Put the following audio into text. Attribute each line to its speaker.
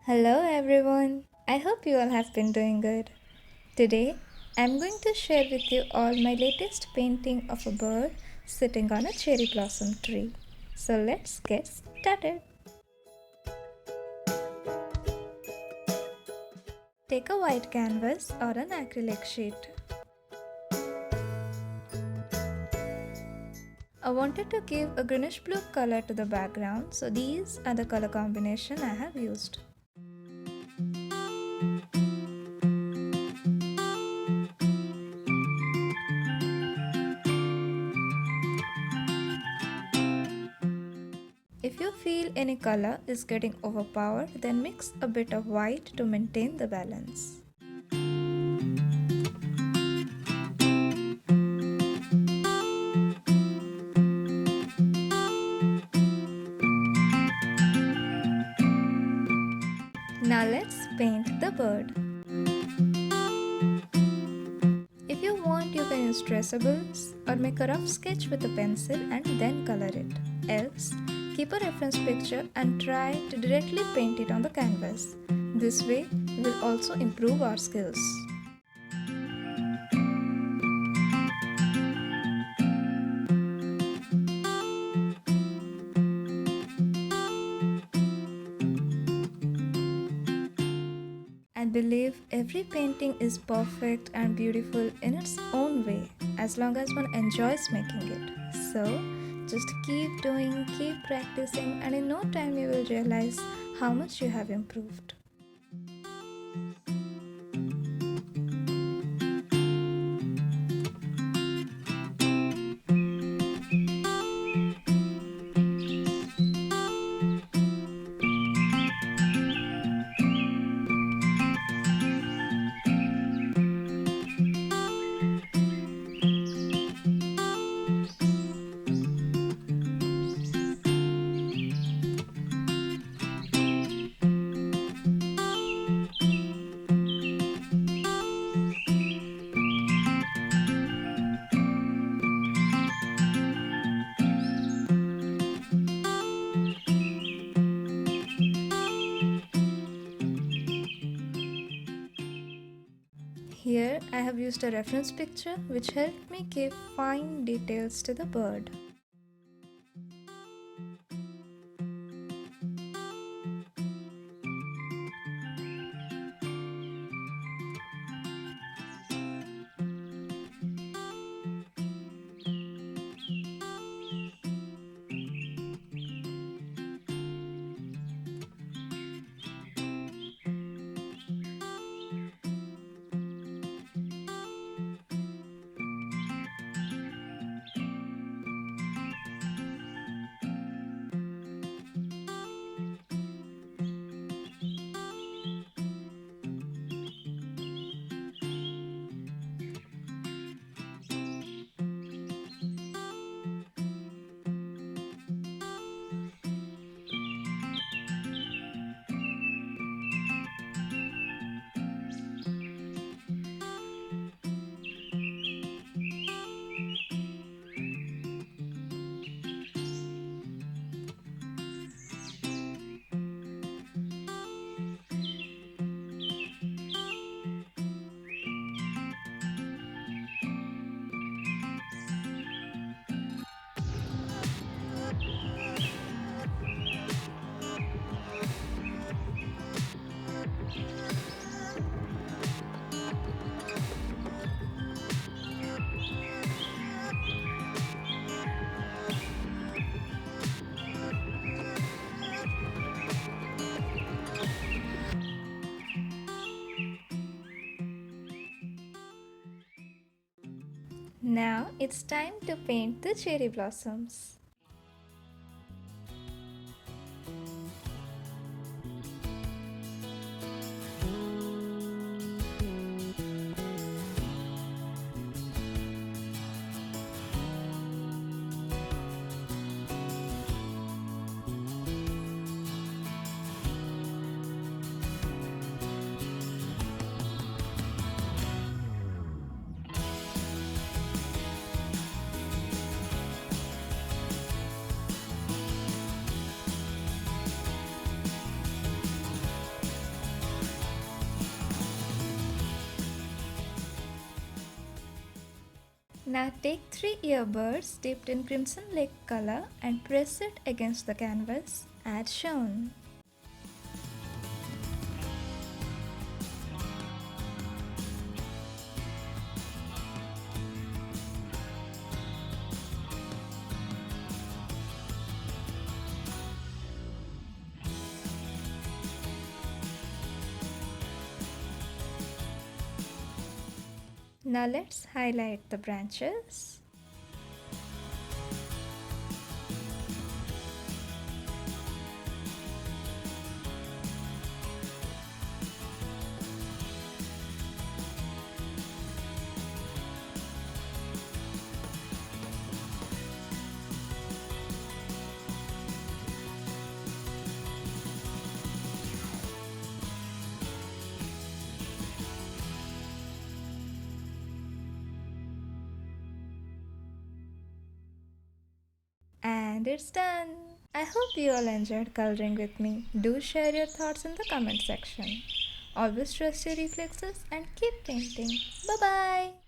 Speaker 1: Hello everyone. I hope you all have been doing good. Today, I'm going to share with you all my latest painting of a bird sitting on a cherry blossom tree. So let's get started. Take a white canvas or an acrylic sheet. I wanted to give a greenish blue color to the background, so these are the color combination I have used. If you feel any color is getting overpowered, then mix a bit of white to maintain the balance. Now let's paint the bird. If you want, you can use traceables or make a rough sketch with a pencil and then color it. Else, keep a reference picture and try to directly paint it on the canvas. This way, we will also improve our skills. I believe every painting is perfect and beautiful in its own way as long as one enjoys making it. So, just keep doing, keep practicing, and in no time you will realize how much you have improved. Here I have used a reference picture which helped me give fine details to the bird. Now it's time to paint the cherry blossoms. Now take 3 earbuds dipped in crimson lake color and press it against the canvas as shown. Now let's highlight the branches. And it's done! I hope you all enjoyed coloring with me. Do share your thoughts in the comment section. Always trust your reflexes and keep painting. Bye bye!